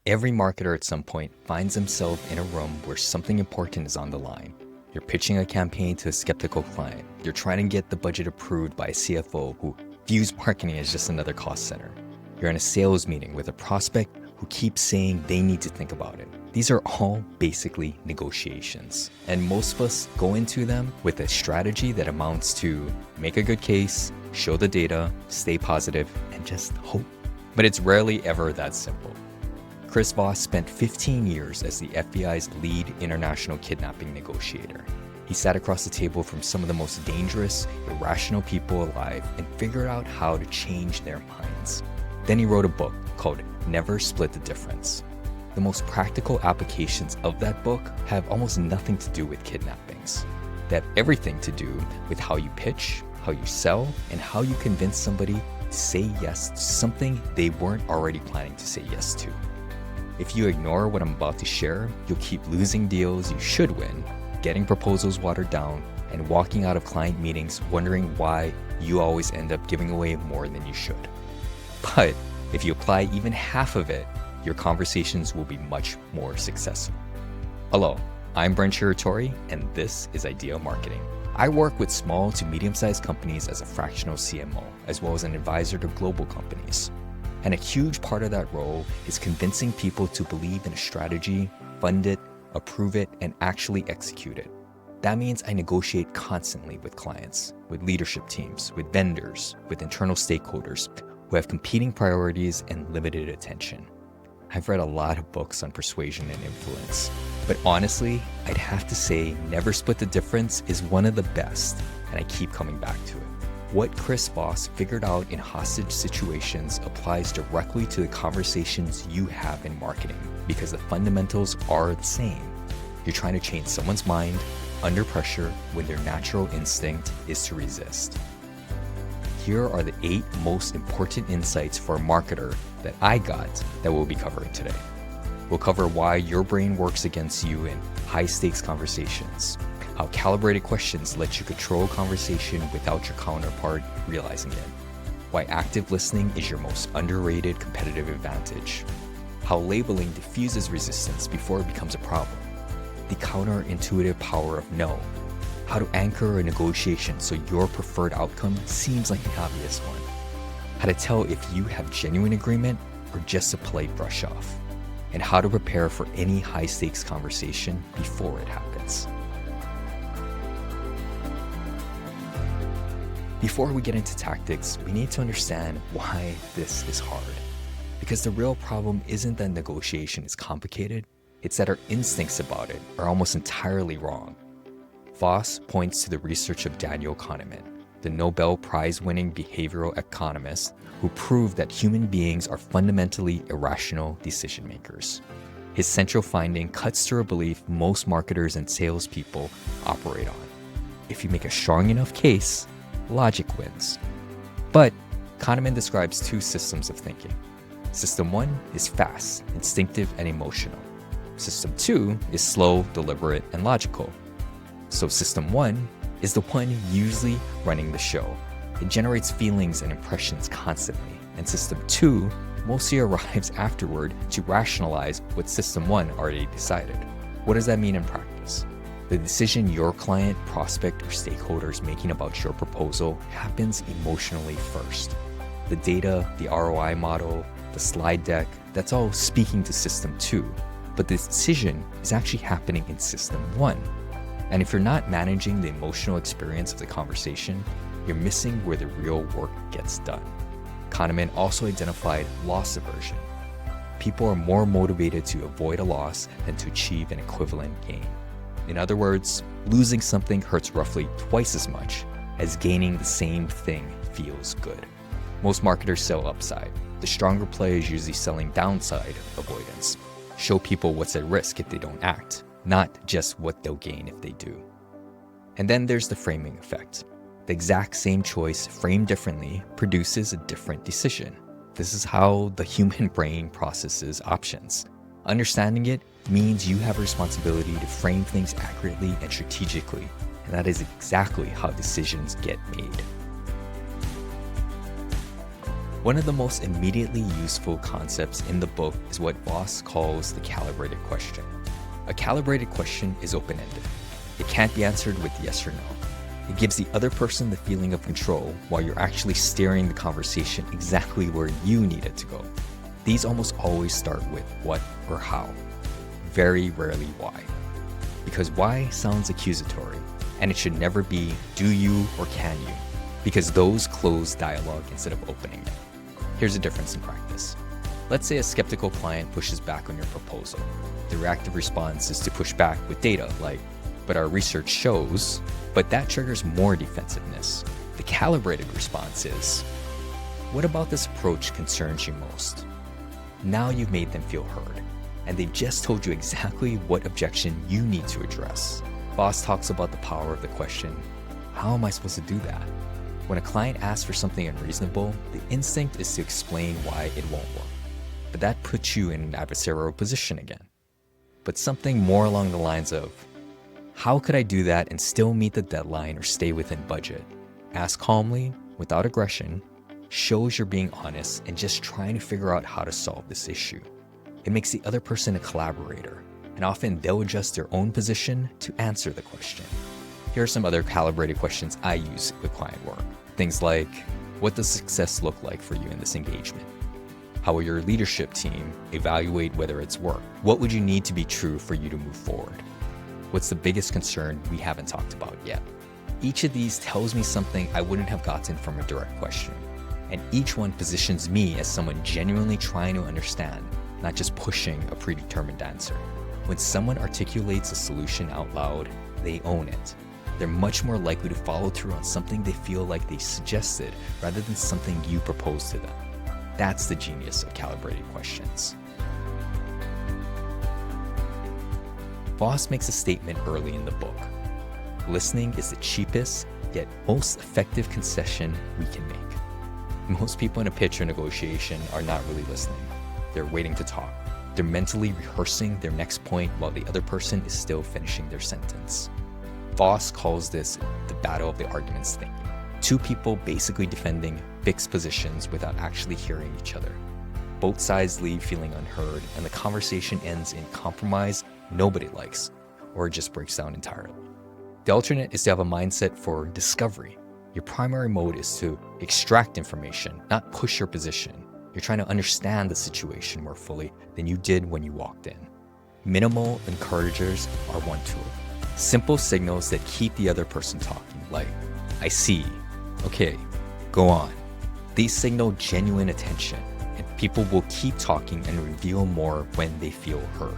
Every marketer at some point finds himself in a room where something important is on the line. You're pitching a campaign to a skeptical client. You're trying to get the budget approved by a CFO who views marketing as just another cost center. You're in a sales meeting with a prospect who keeps saying they need to think about it. These are all basically negotiations. And most of us go into them with a strategy that amounts to make a good case, show the data, stay positive, and just hope. But it's rarely ever that simple. Chris Voss spent 15 years as the FBI's lead international kidnapping negotiator. He sat across the table from some of the most dangerous, irrational people alive and figured out how to change their minds. Then he wrote a book called Never Split the Difference. The most practical applications of that book have almost nothing to do with kidnappings. They have everything to do with how you pitch, how you sell, and how you convince somebody to say yes to something they weren't already planning to say yes to. If you ignore what I'm about to share, you'll keep losing deals you should win, getting proposals watered down, and walking out of client meetings wondering why you always end up giving away more than you should. But if you apply even half of it, your conversations will be much more successful. Hello, I'm Brent Shiratori, and this is Idea Marketing. I work with small to medium-sized companies as a fractional CMO, as well as an advisor to global companies. And a huge part of that role is convincing people to believe in a strategy, fund it, approve it, and actually execute it. That means I negotiate constantly with clients, with leadership teams, with vendors, with internal stakeholders who have competing priorities and limited attention. I've read a lot of books on persuasion and influence, but honestly, I'd have to say Never Split the Difference is one of the best, and I keep coming back to it. What Chris Voss figured out in hostage situations applies directly to the conversations you have in marketing because the fundamentals are the same. You're trying to change someone's mind under pressure when their natural instinct is to resist. Here are the 8 most important insights for a marketer that I got that we'll be covering today. We'll cover why your brain works against you in high-stakes conversations, how calibrated questions let you control a conversation without your counterpart realizing it, why active listening is your most underrated competitive advantage, how labeling diffuses resistance before it becomes a problem, the counterintuitive power of no, how to anchor a negotiation so your preferred outcome seems like an obvious one, how to tell if you have genuine agreement or just a polite brush off, and how to prepare for any high-stakes conversation before it happens. Before we get into tactics, we need to understand why this is hard. Because the real problem isn't that negotiation is complicated, it's that our instincts about it are almost entirely wrong. Voss points to the research of Daniel Kahneman, the Nobel Prize-winning behavioral economist who proved that human beings are fundamentally irrational decision makers. His central finding cuts through a belief most marketers and salespeople operate on. If you make a strong enough case, logic wins. But Kahneman describes 2 systems of thinking. System 1 is fast, instinctive, and emotional. System 2 is slow, deliberate, and logical. So System 1 is the one usually running the show. It generates feelings and impressions constantly. And System 2 mostly arrives afterward to rationalize what System 1 already decided. What does that mean in practice? The decision your client, prospect, or stakeholder is making about your proposal happens emotionally first. The data, the ROI model, the slide deck, that's all speaking to System 2. But the decision is actually happening in System 1. And if you're not managing the emotional experience of the conversation, you're missing where the real work gets done. Kahneman also identified loss aversion. People are more motivated to avoid a loss than to achieve an equivalent gain. In other words, losing something hurts roughly twice as much as gaining the same thing feels good. Most marketers sell upside. The stronger player is usually selling downside avoidance. Show people what's at risk if they don't act, not just what they'll gain if they do. And then there's the framing effect. The exact same choice framed differently produces a different decision. This is how the human brain processes options. Understanding it means you have a responsibility to frame things accurately and strategically, and that is exactly how decisions get made. One of the most immediately useful concepts in the book is what Voss calls the calibrated question. A calibrated question is open-ended. It can't be answered with yes or no. It gives the other person the feeling of control while you're actually steering the conversation exactly where you need it to go. These almost always start with what or how. Very rarely why. Because why sounds accusatory, and it should never be do you or can you, because those close dialogue instead of opening it. Here's a difference in practice. Let's say a skeptical client pushes back on your proposal. The reactive response is to push back with data like, but our research shows, but that triggers more defensiveness. The calibrated response is, what about this approach concerns you most? Now you've made them feel heard, and they've just told you exactly what objection you need to address. Voss talks about the power of the question, how am I supposed to do that? When a client asks for something unreasonable, the instinct is to explain why it won't work. But that puts you in an adversarial position again. But something more along the lines of, how could I do that and still meet the deadline or stay within budget? Ask calmly, without aggression, shows you're being honest and just trying to figure out how to solve this issue. It makes the other person a collaborator, and often they'll adjust their own position to answer the question. Here are some other calibrated questions I use with client work. Things like, what does success look like for you in this engagement? How will your leadership team evaluate whether it's work? What would you need to be true for you to move forward? What's the biggest concern we haven't talked about yet? Each of these tells me something I wouldn't have gotten from a direct question. And each one positions me as someone genuinely trying to understand, not just pushing a predetermined answer. When someone articulates a solution out loud, they own it. They're much more likely to follow through on something they feel like they suggested rather than something you proposed to them. That's the genius of calibrated questions. Voss makes a statement early in the book. Listening is the cheapest, yet most effective concession we can make. Most people in a pitch or negotiation are not really listening. They're waiting to talk. They're mentally rehearsing their next point while the other person is still finishing their sentence. Voss calls this the battle of the arguments thinking. Two people basically defending fixed positions without actually hearing each other. Both sides leave feeling unheard, and the conversation ends in compromise nobody likes, or it just breaks down entirely. The alternate is to have a mindset for discovery. Your primary mode is to extract information, not push your position. You're trying to understand the situation more fully than you did when you walked in. Minimal encouragers are one tool. Simple signals that keep the other person talking, like, I see, okay, go on. These signal genuine attention, and people will keep talking and reveal more when they feel heard.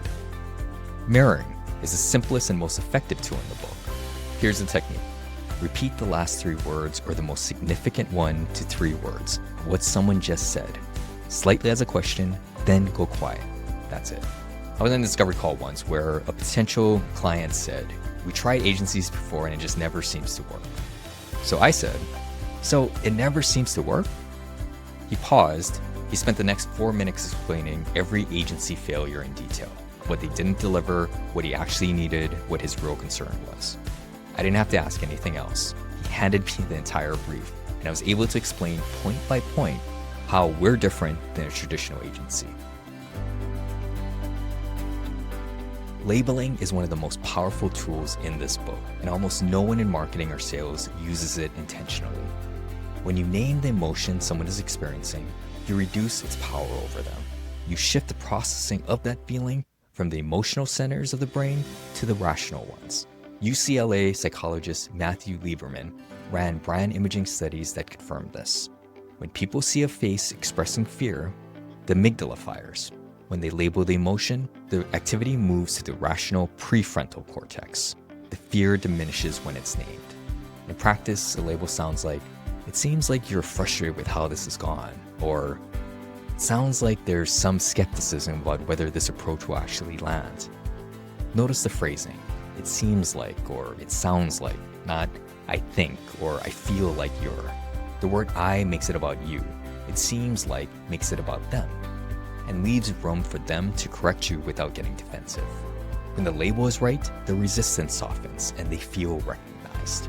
Mirroring is the simplest and most effective tool in the book. Here's the technique. Repeat the last 3 words or the most significant 1 to 3 words of what someone just said, slightly as a question, then go quiet. That's it. I was on a discovery call once where a potential client said, we tried agencies before and it just never seems to work. So I said, so it never seems to work? He paused. He spent the next 4 minutes explaining every agency failure in detail, what they didn't deliver, what he actually needed, what his real concern was. I didn't have to ask anything else. He handed me the entire brief, and I was able to explain point by point how we're different than a traditional agency. Labeling is one of the most powerful tools in this book, and almost no one in marketing or sales uses it intentionally. When you name the emotion someone is experiencing, you reduce its power over them. You shift the processing of that feeling from the emotional centers of the brain to the rational ones. UCLA psychologist Matthew Lieberman ran brand imaging studies that confirmed this. When people see a face expressing fear, the amygdala fires. When they label the emotion, the activity moves to the rational prefrontal cortex. The fear diminishes when it's named. In practice, a label sounds like, it seems like you're frustrated with how this has gone, or it sounds like there's some skepticism about whether this approach will actually land. Notice the phrasing. It seems like, or it sounds like, not I think, or I feel like you're. The word I makes it about you. It seems like makes it about them, and leaves room for them to correct you without getting defensive. When the label is right, the resistance softens and they feel recognized.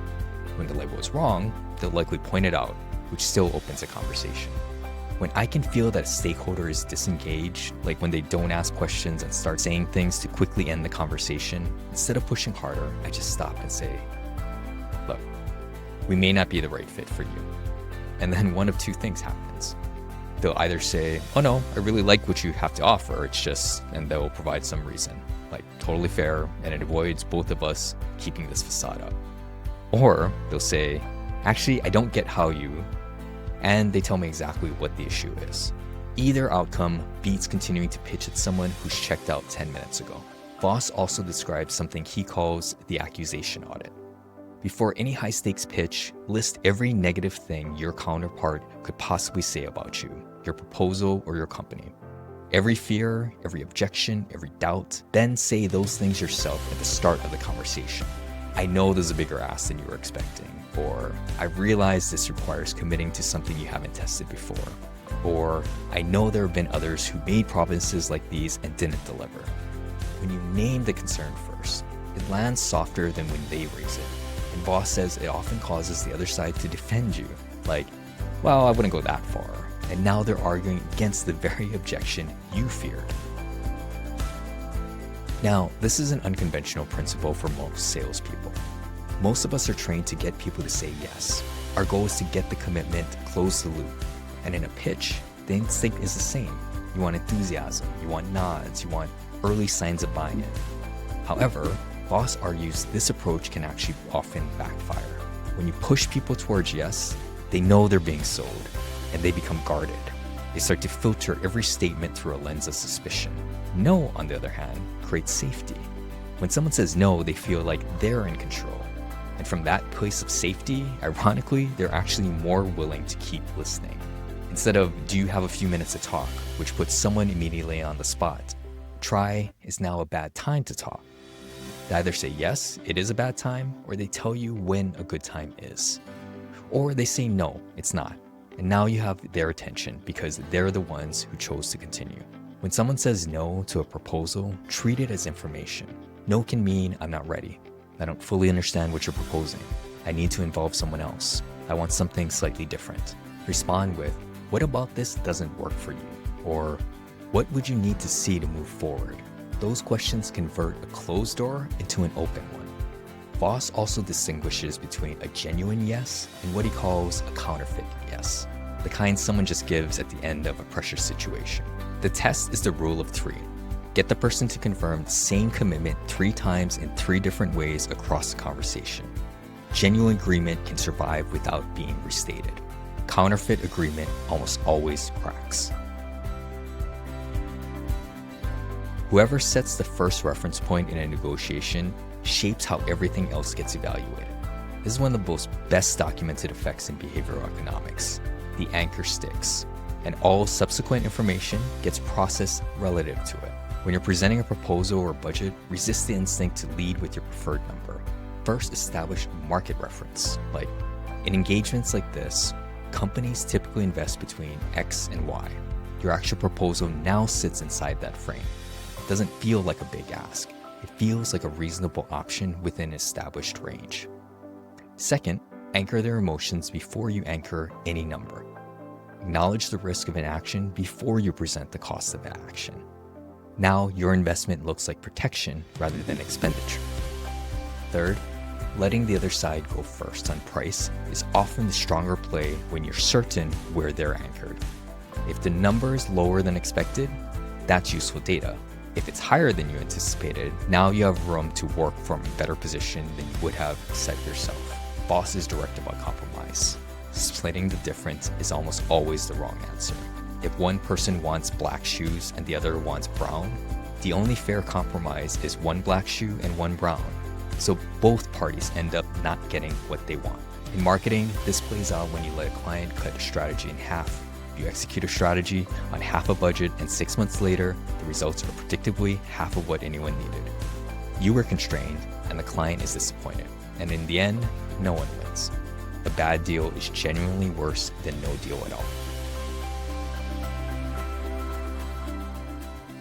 When the label is wrong, they'll likely point it out, which still opens a conversation. When I can feel that a stakeholder is disengaged, like when they don't ask questions and start saying things to quickly end the conversation, instead of pushing harder, I just stop and say, look, we may not be the right fit for you. And then one of two things happens. They'll either say, oh no, I really like what you have to offer, it's just, and they'll provide some reason, like totally fair, and it avoids both of us keeping this facade up. Or they'll say, actually, I don't get how you, and they tell me exactly what the issue is. Either outcome beats continuing to pitch at someone who's checked out 10 minutes ago. Voss also describes something he calls the accusation audit. Before any high-stakes pitch, list every negative thing your counterpart could possibly say about you, your proposal, or your company. Every fear, every objection, every doubt, then say those things yourself at the start of the conversation. I know there's a bigger ask than you were expecting, or I realize this requires committing to something you haven't tested before, or I know there have been others who made promises like these and didn't deliver. When you name the concern first, it lands softer than when they raise it. And Voss says it often causes the other side to defend you, like, well, I wouldn't go that far. And now they're arguing against the very objection you feared. Now, this is an unconventional principle for most salespeople. Most of us are trained to get people to say yes. Our goal is to get the commitment, close the loop. And in a pitch, the instinct is the same. You want enthusiasm, you want nods, you want early signs of buy-in. However, Voss argues this approach can actually often backfire. When you push people towards yes, they know they're being sold, and they become guarded. They start to filter every statement through a lens of suspicion. No, on the other hand, creates safety. When someone says no, they feel like they're in control. And from that place of safety, ironically, they're actually more willing to keep listening. Instead of, do you have a few minutes to talk, which puts someone immediately on the spot. Try is now a bad time to talk. They either say yes, it is a bad time, or they tell you when a good time is. Or they say no, it's not. And now you have their attention because they're the ones who chose to continue. When someone says no to a proposal, treat it as information. No can mean I'm not ready. I don't fully understand what you're proposing. I need to involve someone else. I want something slightly different. Respond with, what about this doesn't work for you? Or, what would you need to see to move forward? Those questions convert a closed door into an open one. Voss also distinguishes between a genuine yes and what he calls a counterfeit yes, the kind someone just gives at the end of a pressure situation. The test is the rule of 3. Get the person to confirm the same commitment 3 times in 3 different ways across the conversation. Genuine agreement can survive without being restated. Counterfeit agreement almost always cracks. Whoever sets the first reference point in a negotiation shapes how everything else gets evaluated. This is one of the most best documented effects in behavioral economics. The anchor sticks, and all subsequent information gets processed relative to it. When you're presenting a proposal or budget, resist the instinct to lead with your preferred number. First, establish a market reference. Like, in engagements like this, companies typically invest between X and Y. Your actual proposal now sits inside that frame. It doesn't feel like a big ask. It feels like a reasonable option within an established range. Second, anchor their emotions before you anchor any number. Acknowledge the risk of an action before you present the cost of that action. Now your investment looks like protection rather than expenditure. Third, letting the other side go first on price is often the stronger play when you're certain where they're anchored. If the number is lower than expected, that's useful data. If it's higher than you anticipated, now you have room to work from a better position than you would have set yourself. Voss is direct about compromise. Splitting the difference is almost always the wrong answer. If one person wants black shoes and the other wants brown, the only fair compromise is one black shoe and one brown. So both parties end up not getting what they want. In marketing, this plays out when you let a client cut a strategy in half. You execute a strategy on half a budget, and 6 months later, the results are predictably half of what anyone needed. You were constrained, and the client is disappointed. And in the end, no one wins. A bad deal is genuinely worse than no deal at all.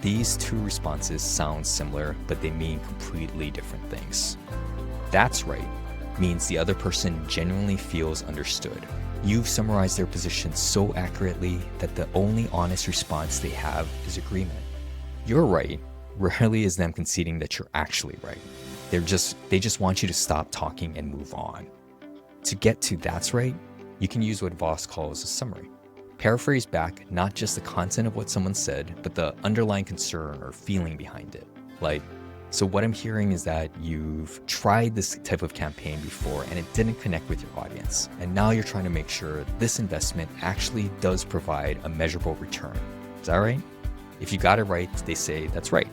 These two responses sound similar, but they mean completely different things. That's right means the other person genuinely feels understood. You've summarized their position so accurately that the only honest response they have is agreement. You're right rarely is them conceding that you're actually right. They just want you to stop talking and move on. To get to that's right, you can use what Voss calls a summary. Paraphrase back not just the content of what someone said, but the underlying concern or feeling behind it. Like, so what I'm hearing is that you've tried this type of campaign before and it didn't connect with your audience. And now you're trying to make sure this investment actually does provide a measurable return. Is that right? If you got it right, they say that's right.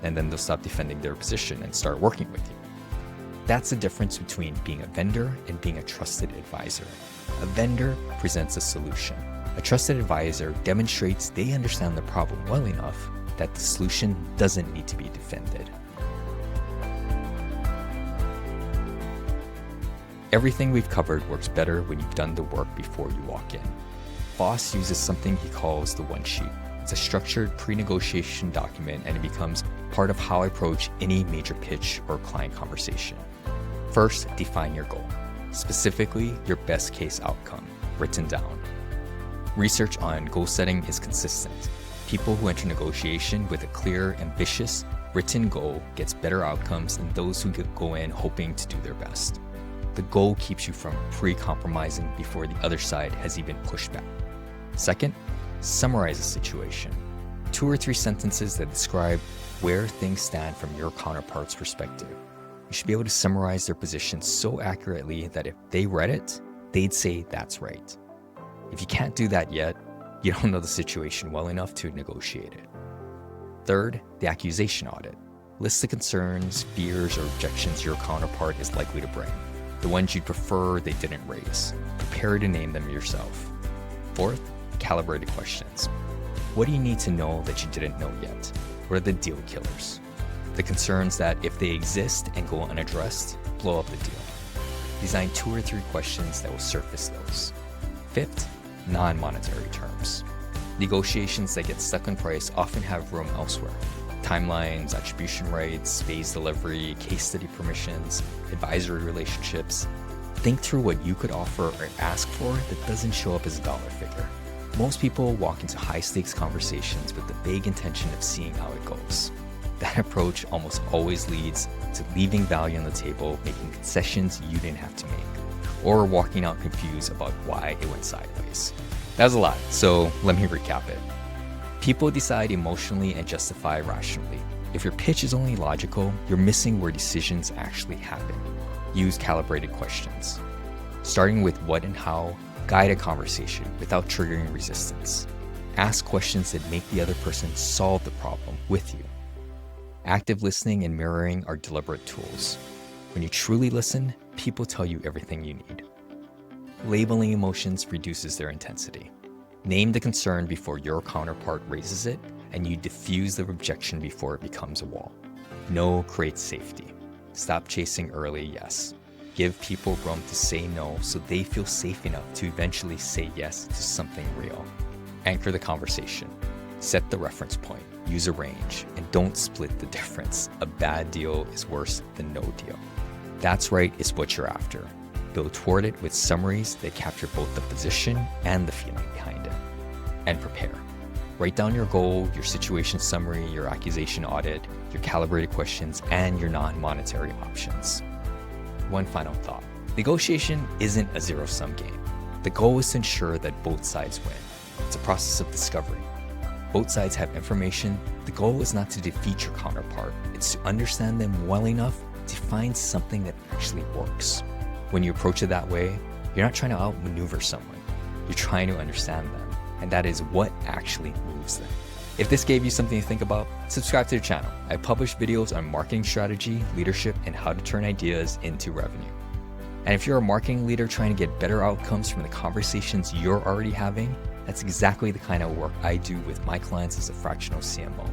And then they'll stop defending their position and start working with you. That's the difference between being a vendor and being a trusted advisor. A vendor presents a solution. A trusted advisor demonstrates they understand the problem well enough that the solution doesn't need to be defended. Everything we've covered works better when you've done the work before you walk in. Voss uses something he calls the one sheet. It's a structured pre-negotiation document and it becomes part of how I approach any major pitch or client conversation. First, define your goal, specifically your best case outcome, written down. Research on goal setting is consistent. People who enter negotiation with a clear, ambitious, written goal gets better outcomes than those who go in hoping to do their best. The goal keeps you from pre-compromising before the other side has even pushed back. Second, summarize the situation. 2 or 3 sentences that describe where things stand from your counterpart's perspective. You should be able to summarize their position so accurately that if they read it, they'd say that's right. If you can't do that yet, you don't know the situation well enough to negotiate it. Third, the accusation audit. List the concerns, fears, or objections your counterpart is likely to bring. The ones you'd prefer they didn't raise. Prepare to name them yourself. Fourth, calibrated questions. What do you need to know that you didn't know yet? What are the deal killers? The concerns that, if they exist and go unaddressed, blow up the deal. Design 2 or 3 questions that will surface those. Fifth, non-monetary terms. Negotiations that get stuck on price often have room elsewhere. Timelines, attribution rights, phase delivery, case study permissions, advisory relationships. Think through what you could offer or ask for that doesn't show up as a dollar figure. Most people walk into high-stakes conversations with the vague intention of seeing how it goes. That approach almost always leads to leaving value on the table, making concessions you didn't have to make, or walking out confused about why it went sideways. That was a lot, so let me recap it. People decide emotionally and justify rationally. If your pitch is only logical, you're missing where decisions actually happen. Use calibrated questions. Starting with what and how, guide a conversation without triggering resistance. Ask questions that make the other person solve the problem with you. Active listening and mirroring are deliberate tools. When you truly listen, people tell you everything you need. Labeling emotions reduces their intensity. Name the concern before your counterpart raises it, and you diffuse the objection before it becomes a wall. No creates safety. Stop chasing early yes. Give people room to say no so they feel safe enough to eventually say yes to something real. Anchor the conversation. Set the reference point. Use a range. And don't split the difference. A bad deal is worse than no deal. That's right is what you're after. Build toward it with summaries that capture both the position and the feeling behind it. And prepare. Write down your goal, your situation summary, your accusation audit, your calibrated questions, and your non-monetary options. One final thought. Negotiation isn't a zero-sum game. The goal is to ensure that both sides win. It's a process of discovery. Both sides have information. The goal is not to defeat your counterpart. It's to understand them well enough to find something that actually works. When you approach it that way, you're not trying to outmaneuver someone. You're trying to understand them. And that is what actually moves them. If this gave you something to think about, subscribe to the channel. I publish videos on marketing strategy, leadership, and how to turn ideas into revenue. And if you're a marketing leader trying to get better outcomes from the conversations you're already having, that's exactly the kind of work I do with my clients as a fractional CMO.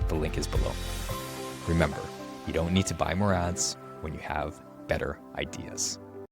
The link is below. Remember, you don't need to buy more ads when you have better ideas.